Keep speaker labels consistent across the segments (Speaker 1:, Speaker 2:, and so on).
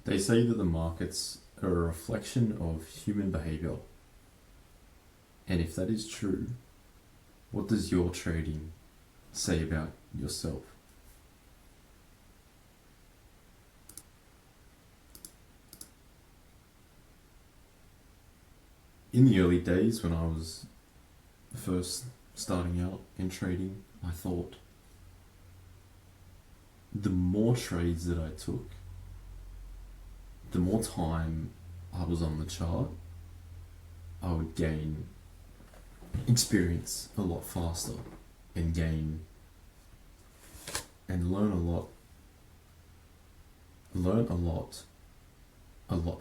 Speaker 1: They say that the markets are a reflection of human behavior. And if that is true, what does your trading say about yourself? In the early days when I was first starting out in trading, I thought the more trades that I took, the more time I was on the chart, I would gain experience a lot faster and gain and learn a lot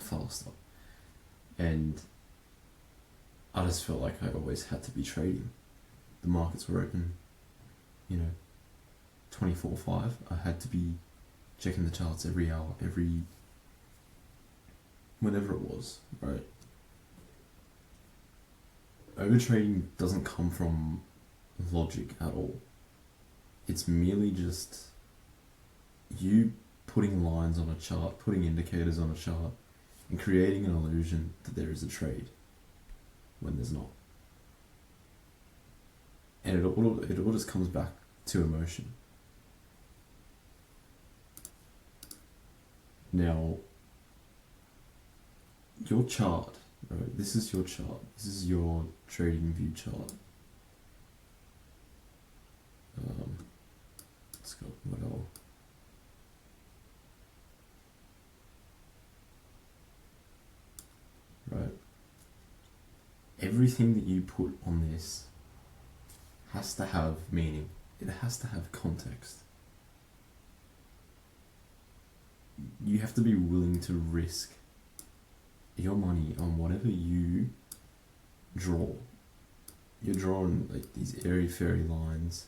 Speaker 1: faster. And I just felt like I always had to be trading. The markets were open, 24/5. I had to be checking the charts every hour, whenever it was, right? Overtrading doesn't come from logic at all. It's merely just you putting lines on a chart, putting indicators on a chart, and creating an illusion that there is a trade when there's not. And it all just comes back to emotion. Now, your chart, right? This is your chart. This is your trading view chart. Let's go. What else? Right. Everything that you put on this has to have meaning. It has to have context. You have to be willing to risk your money on whatever you draw. You're drawing like these airy fairy lines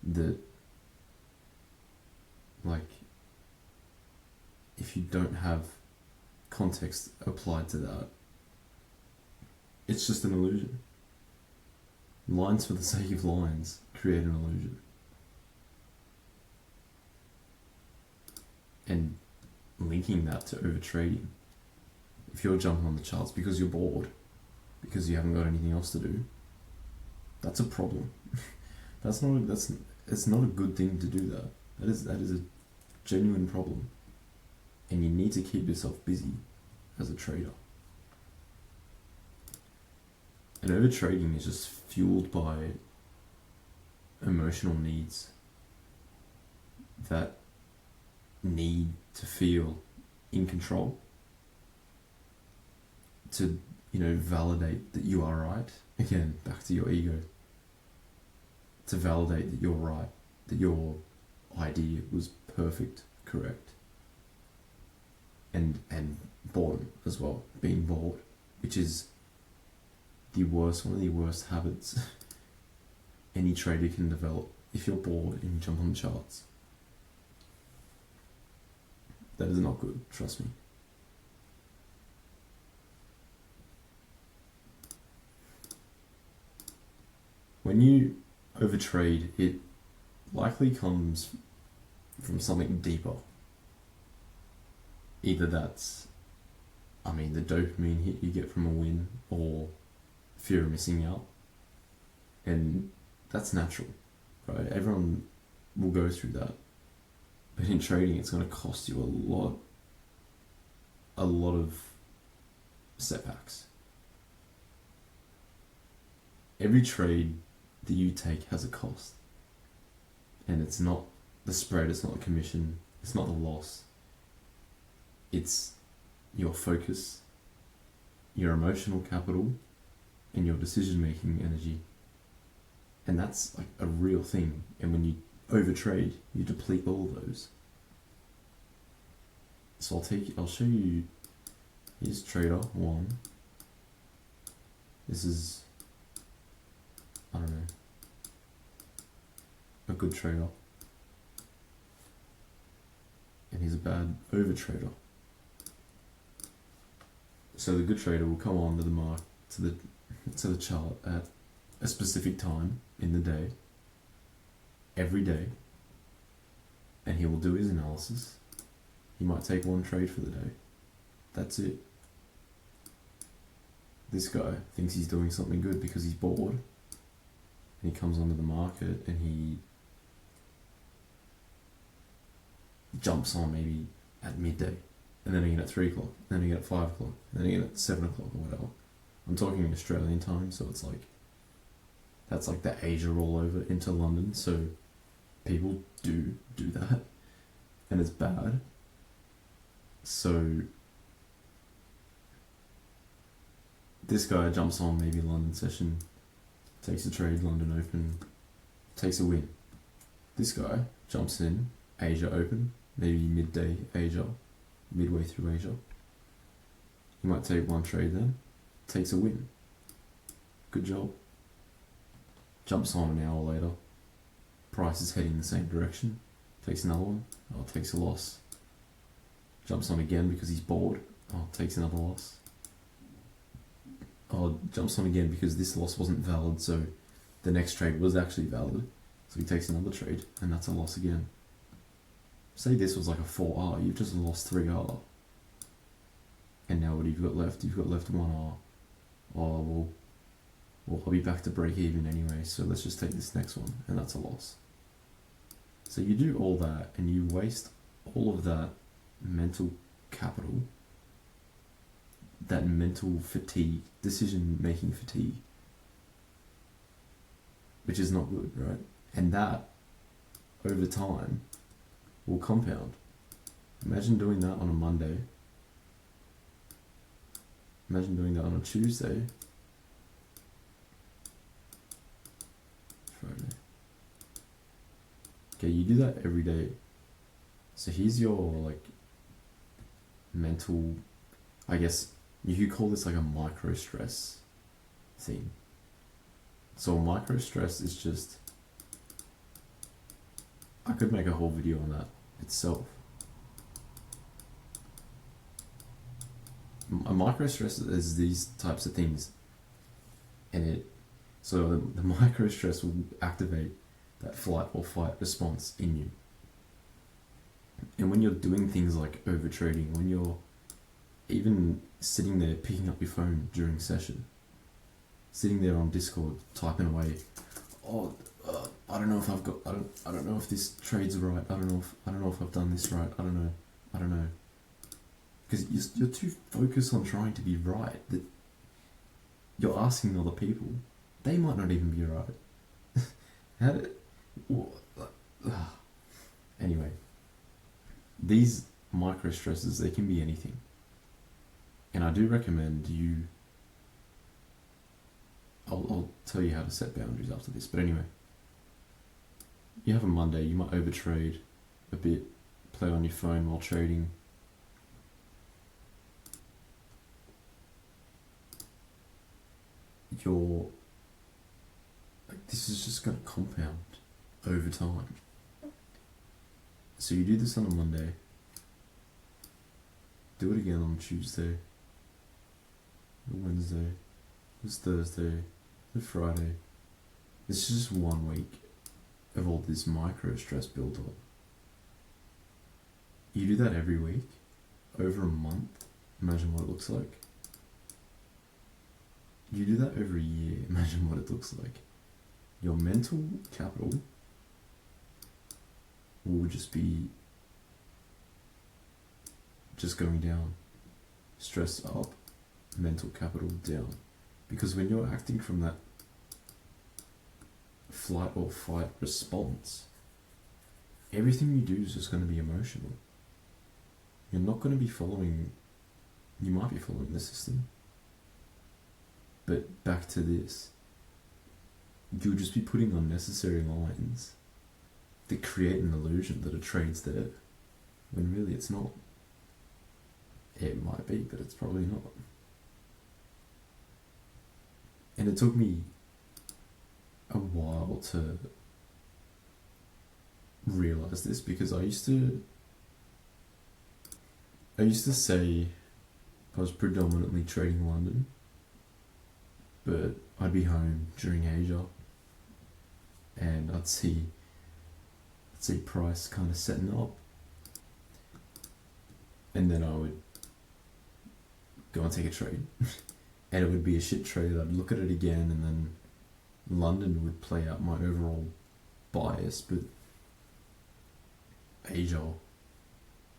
Speaker 1: that, like, if you don't have context applied to that, it's just an illusion. Lines for the sake of lines create an illusion. And linking that to overtrading, if you're jumping on the charts because you're bored, because you haven't got anything else to do, that's a problem. It's not a good thing to do that. That is a genuine problem. And you need to keep yourself busy as a trader. And overtrading is just fueled by emotional needs that need to feel in control, to validate that you are right. Again, back to your ego. To validate that you're right, that your idea was perfect, correct. And boredom as well, being bored, which is one of the worst habits any trader can develop. If you're bored and you jump on the charts, that is not good, trust me. When you overtrade, it likely comes from something deeper. Either that's, the dopamine hit you get from a win, or fear of missing out. And that's natural, right? Everyone will go through that. But in trading, it's going to cost you a lot of setbacks. Every trade that you take has a cost. And it's not the spread, it's not the commission, it's not the loss. It's your focus, your emotional capital, and your decision-making energy. And that's like a real thing. And when you overtrade, you deplete all those. So I'll show you, here's trader 1. This is, I don't know, a good trader. And he's a bad overtrader. So the good trader will come on to the mark, to the chart at a specific time in the day, every day, and he will do his analysis. He might take one trade for the day. That's it. This guy thinks he's doing something good because he's bored. And he comes onto the market and he jumps on maybe at midday. And then again at 3 o'clock. And then again at 5 o'clock. And then again at 7 o'clock or whatever. I'm talking Australian time, so it's like, that's like the Asia rollover into London, so people do that, and it's bad. So this guy jumps on maybe London session, takes a trade, London Open, takes a win. This guy jumps in Asia Open, maybe midday Asia, midway through Asia. He might take one trade then, takes a win. Good job. Jumps on an hour later, price is heading the same direction, takes another one, takes a loss. Jumps on again because he's bored, takes another loss. Jumps on again because this loss wasn't valid, so the next trade was actually valid, so he takes another trade, and that's a loss again. Say this was like a 4R, you've just lost 3R. And now what have you got left? You've got left 1R. Well, I'll be back to break even anyway, so let's just take this next one, and that's a loss. So you do all that, and you waste all of that mental capital, that mental fatigue, decision-making fatigue, which is not good, right? And that, over time, will compound. Imagine doing that on a Monday. Imagine doing that on a Tuesday. Friday. Okay, you do that every day. So here's your, like, mental, I guess, you could call this like a micro stress thing. So micro stress is just, I could make a whole video on that itself. A micro stress is these types of things, and so the micro stress will activate that flight or fight response in you. And when you're doing things like overtrading, when you're even sitting there picking up your phone during session, sitting there on Discord typing away, I don't know if I've got, I don't know if this trade's right, I don't know if I've done this right, I don't know. Because you're too focused on trying to be right that you're asking other people. They might not even be right. Anyway, these micro stresses, they can be anything. And I do recommend you, I'll tell you how to set boundaries after this, but anyway, you have a Monday, you might overtrade a bit, play on your phone while trading. This is just going to compound over time. So you do this on a Monday, do it again on Tuesday, Wednesday, this Thursday, this Friday. This is just 1 week of all this micro stress build up. You do that every week, over a month, imagine what it looks like. You do that every year, imagine what it looks like. Your mental capital will just be going down. Stress up, mental capital down. Because when you're acting from that flight or fight response, everything you do is just going to be emotional. You're not going to be following, you might be following the system. But back to this, you'll just be putting unnecessary lines that create an illusion that a trade's there, when really it's not. It might be, but it's probably not. And it took me a while to realize this, because I used to say I was predominantly trading London, but I'd be home during Asia and I'd see price kind of setting up, and then I would go and take a trade, and it would be a shit trade. I'd look at it again, and then London would play out my overall bias, but Asia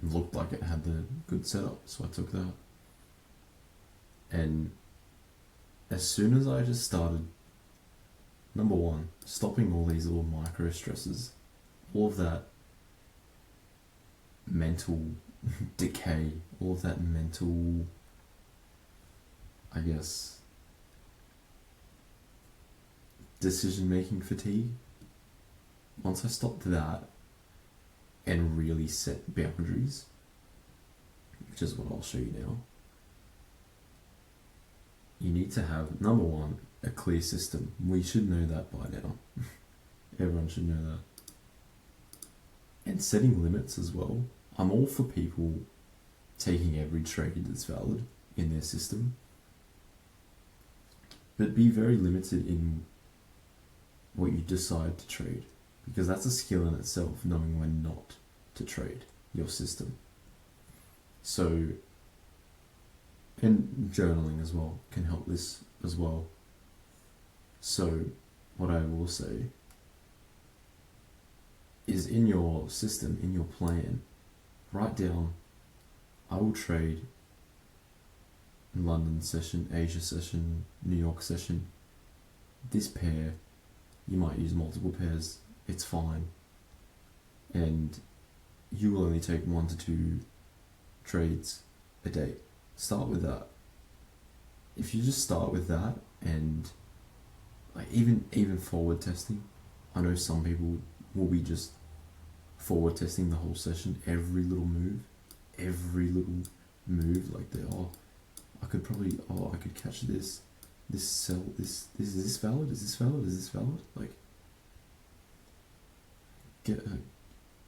Speaker 1: looked like it had the good setup, so I took that. And as soon as I just started, number one, stopping all these little micro stresses, all of that mental decay, all of that mental, I guess, decision making fatigue. Once I stopped that and really set boundaries, which is what I'll show you now, you need to have, number one, a clear system. We should know that by now. Everyone should know that. And setting limits as well. I'm all for people taking every trade that's valid in their system, but be very limited in what you decide to trade, because that's a skill in itself, knowing when not to trade your system. So, and journaling as well can help this as well. So, what I will say is, in your system, in your plan, write down, I will trade London session, Asia session, New York session, this pair. You might use multiple pairs, it's fine. And you will only take 1 to 2 trades a day. Start with that. If you just start with that, and like even forward testing, I know some people will be just forward testing the whole session, every little move, like I could catch this sell, this is this valid, is this valid, like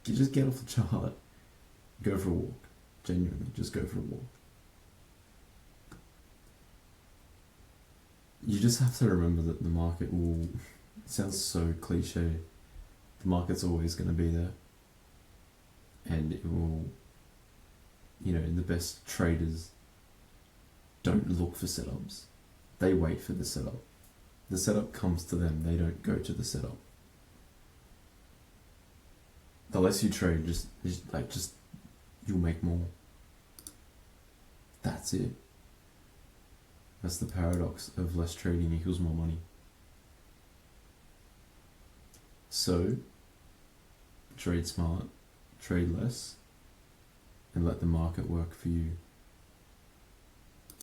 Speaker 1: just get off the chart, go for a walk, genuinely, just go for a walk. You just have to remember that the market will, it sounds so cliche, the market's always going to be there, and it will, the best traders don't look for setups, they wait for the setup. The setup comes to them, they don't go to the setup. The less you trade, just you'll make more. That's it. That's the paradox of less trading equals more money. So, trade smart, trade less, and let the market work for you.